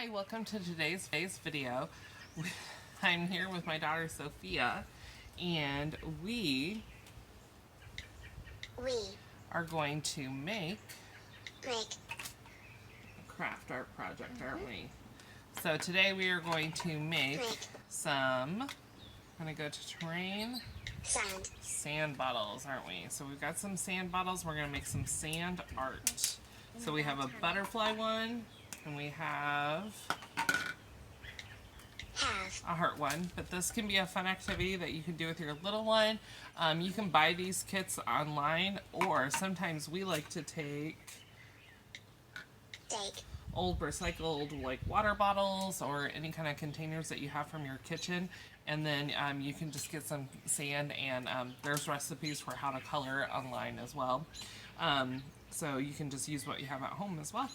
Hi, welcome to today's video. I'm here with my daughter Sophia, and we are going to make a craft art project, aren't we? So today we are going to make some, I'm going to go to terrain, sand bottles, aren't we? So we've got some sand bottles, we're going to make some sand art. So we have a butterfly one, and we have a heart one, but this can be a fun activity that you can do with your little one. You can buy these kits online, or sometimes we like to take old recycled like water bottles or any kind of containers that you have from your kitchen, and then you can just get some sand, and there's recipes for how to color online as well. So you can just use what you have at home as well.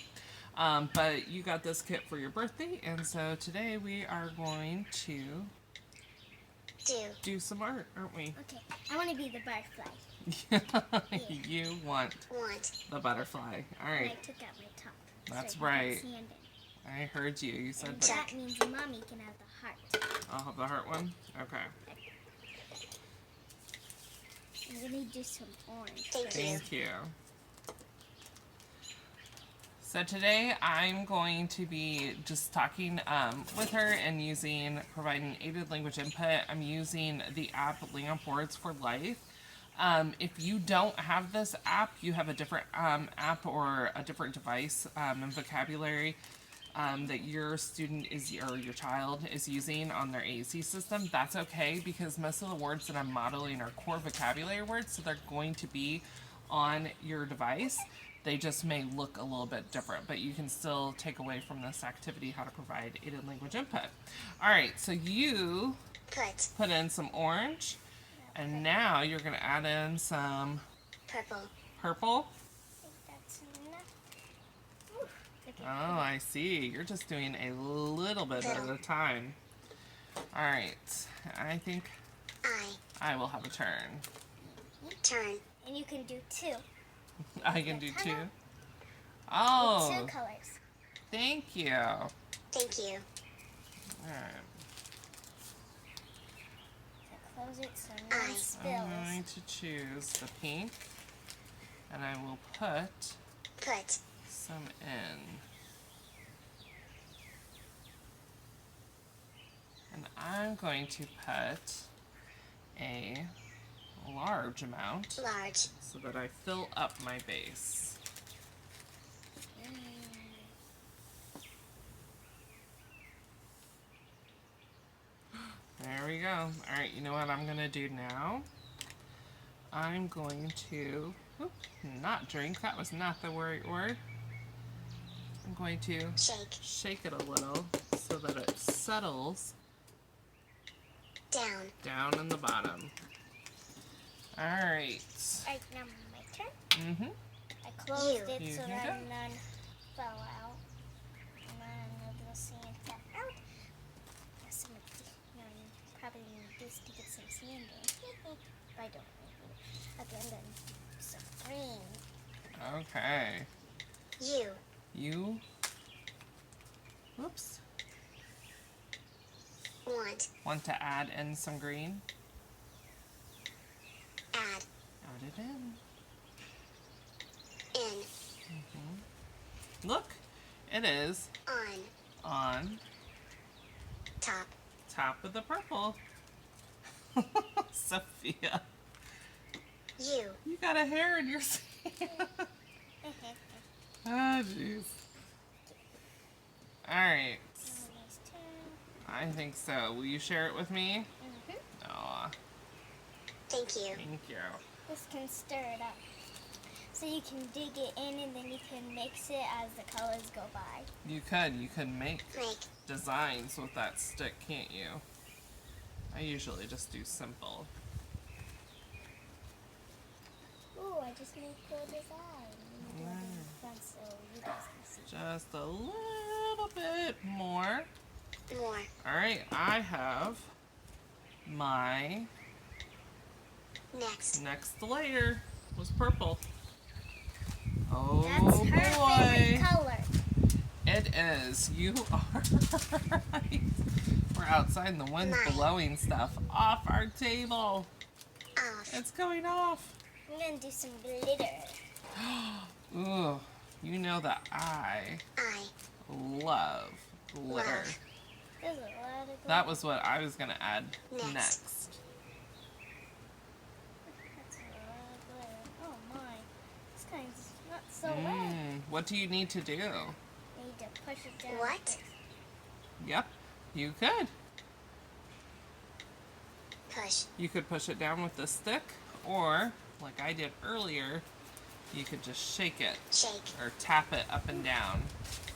But you got this kit for your birthday, and so today we are going to do some art, aren't we? Okay, I want to be the butterfly. Yeah. You want the butterfly. All right. And I took out my top. That's so right. Sand in. I heard you. You said and that. That means Mommy can have the heart. I'll have the heart one? Okay. I'm going to do some orange. Thank you. So today I'm going to be just talking with her and providing aided language input. I'm using the app Lamp Words for Life. If you don't have this app, you have a different app or a different device and vocabulary that your student or your child is using on their AAC system, that's okay, because most of the words that I'm modeling are core vocabulary words, so they're going to be on your device. They just may look a little bit different, but you can still take away from this activity how to provide aided language input. All right, so you put in some orange, and now you're going to add in some purple. That's enough. Oh, I see. You're just doing a little bit at a time. All right, I think I will have a turn. And you can do two. I can do two. Oh. Two colors. Thank you. All right. So close it so no one spills. I'm going to choose the pink, and I will put some in. And I'm going to put a large amount so that I fill up my base. There we go. Alright, you know what I'm going to do now? I'm going to not drink. That was not the right word. I'm going to shake it a little so that it settles down in the bottom. Alright. Alright, now my turn. I closed it so that none fell out. None of the sand fell out. Probably need this to get some sand in. I don't know. Okay, I'm going to do some green. Okay. You. Whoops. Want to add in some green? Add it in. Look, it is on top of the purple. Sophia, you got a hair in your sand. Oh, jeez. All right. I think so. Will you share it with me? Aw. Thank you. Thank you. This can stir it up. So you can dig it in, and then you can mix it as the colors go by. You could make designs with that stick, can't you? I usually just do simple. Ooh, I just made cool design. So you guys can see. Just a little bit more. Alright, I have my next layer was purple. Oh, That's her boy. favorite color. It It is. You are right. We're outside and the wind's blowing stuff off our table. Off. It's going off. I'm gonna do some glitter. Ooh, you know that I love glitter. There's a lot of glitter. That was what I was gonna add next. That's a lot of glitter. Oh my. This kind's not so wet. What do you need to do? I need to push it down. What? Yep, you could. Push. You could push it down with the stick, or, like I did earlier, you could just shake it. Shake. Or tap it up and down.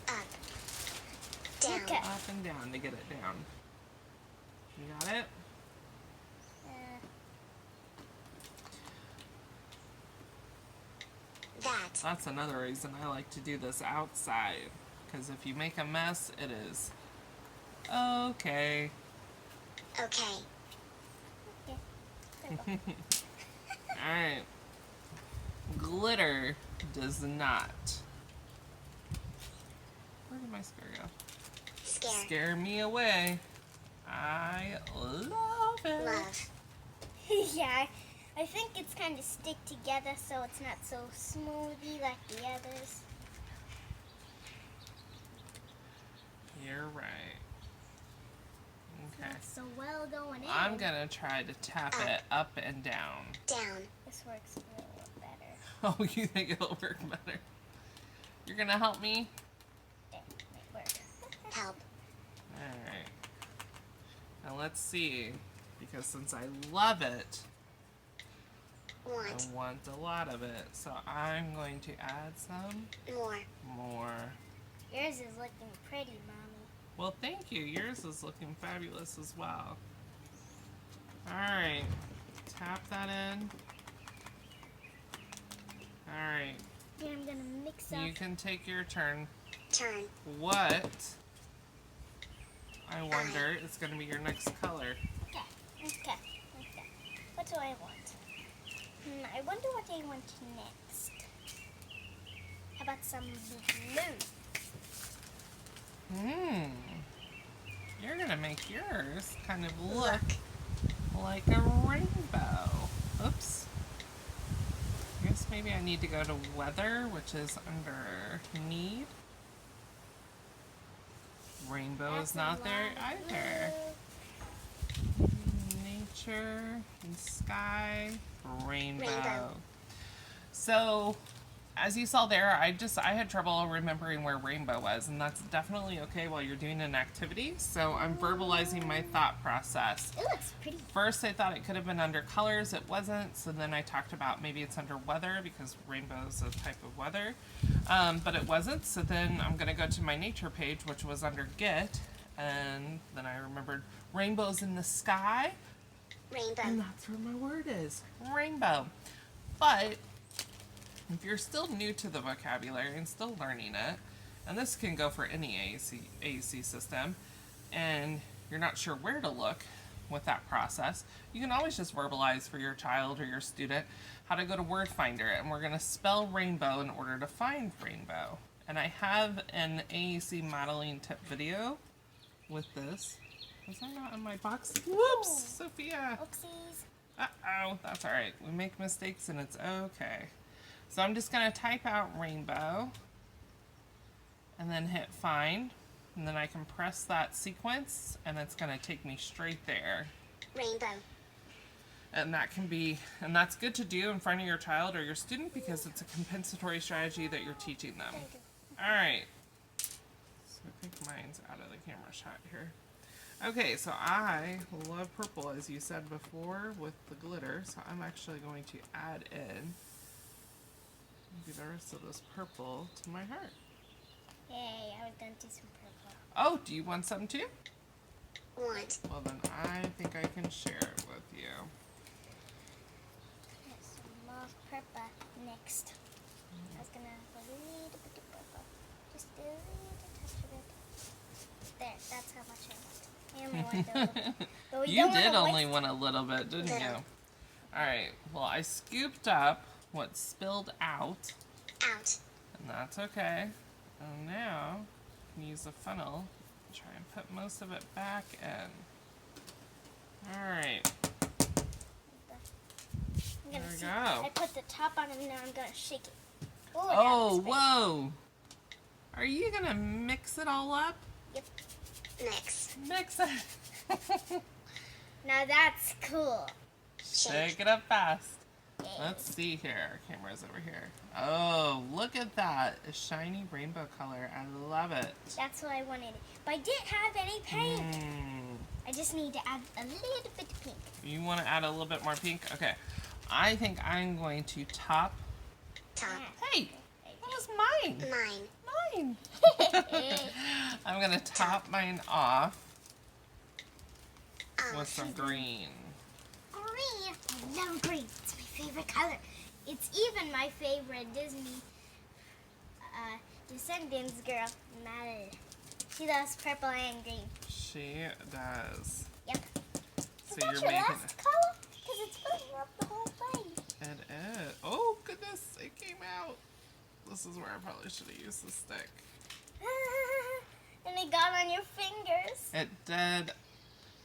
Up. Down. Okay. Up and down to get it down. You got it? That. That's another reason I like to do this outside. Because if you make a mess, it is okay. Okay. Alright. Glitter does not. Where did my scare go? Scare me away. I love it. Love. Yeah, I think it's kind of stick together so it's not so smoothie like the others. You're right. It's Okay. not so well going in. I'm gonna try to tap it up and down. Down. This works a little better. Oh, you think it'll work better? You're gonna help me? There, it worked. Help. Alright. Now let's see. Because since I love it, Want. I want a lot of it. So I'm going to add some More. more. Yours is looking pretty, Mommy. Well, thank you. Yours is looking fabulous as well. Alright. Tap that in. Alright. Here, I'm gonna mix up. You can take your turn. Turn. What, I wonder, is going to be your next color? Okay. What do I want? I wonder what I want next. How about some blue? You're going to make yours kind of look like a rainbow. Oops. I guess maybe I need to go to weather, which is under need. Rainbow is not there either. Nature and sky, rainbow. So, as you saw there, I had trouble remembering where rainbow was, and that's definitely okay while you're doing an activity. So I'm verbalizing my thought process. It looks pretty. First, I thought it could have been under colors. It wasn't. So then I talked about maybe it's under weather because rainbow is a type of weather. But it wasn't. So then I'm going to go to my nature page, which was under get. And then I remembered rainbows in the sky. Rainbow. And that's where my word is. Rainbow. But if you're still new to the vocabulary and still learning it, and this can go for any AAC system, and you're not sure where to look with that process, you can always just verbalize for your child or your student how to go to Word Finder, and we're going to spell rainbow in order to find rainbow. And I have an AAC modeling tip video with this. Was I not in my box? Whoops, Sophia. Oopsies. Uh-oh, that's all right. We make mistakes and it's okay. So I'm just going to type out rainbow and then hit find. And then I can press that sequence and it's going to take me straight there. Rainbow. And that's good to do in front of your child or your student because it's a compensatory strategy that you're teaching them. All right. So I think mine's out of the camera shot here. Okay, so I love purple, as you said before, with the glitter. So I'm actually going to add in maybe the rest of this purple to my heart. Yay, I was gonna do some purple. Oh, do you want some too? Want. Well, then I think I can share it with you. Get some more purple next. I was gonna have a little bit of purple. Just a little touch of it. There, that's how much I want. I only want a little bit. But we You don't did wanna only waste- want a little bit, didn't you? Alright, well, I scooped up what spilled out, Out. and that's okay. And now can use a funnel. Try and put most of it back in. Alright. I'm gonna There we see. go. I put the top on and now I'm gonna shake it. Ooh, now Oh, it's big. whoa! Are you gonna mix it all up? Yep. Mix. Mix it. Now that's cool. Shake it up fast. Yes. Let's see here. Our camera's over here. Oh, look at that. A shiny rainbow color. I love it. That's what I wanted. But I didn't have any paint. Mm. I just need to add a little bit of pink. You want to add a little bit more pink? Okay. I think I'm going to top. Top. Hey, that was mine. Mine. Mine. I'm going to top mine off with some green. Green. I love green. It's my favorite color. It's even my favorite Disney Descendants girl, Mel. She loves purple and green. She does. Yep. So Is that you're your making last color? Because it's filling up the whole thing. it is. Oh goodness, it came out. This is where I probably should have used the stick. And it got on your fingers. It did.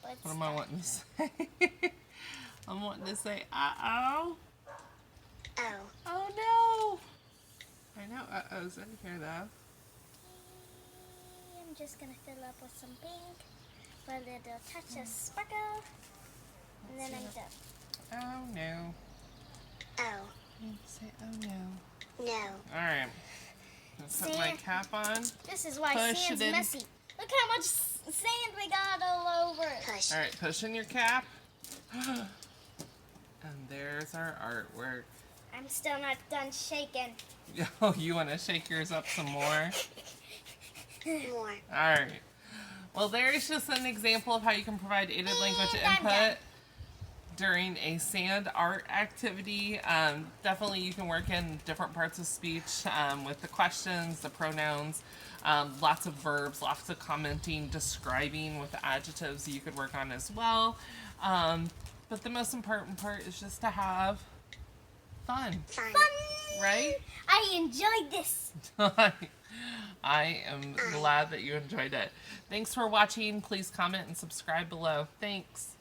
But What am I wanting to say? I'm wanting to say, uh-oh. Oh. Oh no. I know uh-oh's in here though. I'm just going to fill up with some pink. Put a little touch of sparkle. And then I'm done. Oh no. Oh. You say oh no. No. Alright. Put my Sand. cap on. This is why Push sand's it in. messy. Look how much sand we got all over it. Push. Alright, push in your cap. And there's our artwork. I'm still not done shaking. Oh, you want to shake yours up some more? More. Alright. Well, there's just an example of how you can provide aided language And I'm done. input during a sand art activity. Definitely you can work in different parts of speech with the questions, the pronouns, lots of verbs, lots of commenting, describing with adjectives you could work on as well. But the most important part is just to have fun, Fun. Fun! right? I enjoyed this. I am glad that you enjoyed it. Thanks for watching. Please comment and subscribe below. Thanks.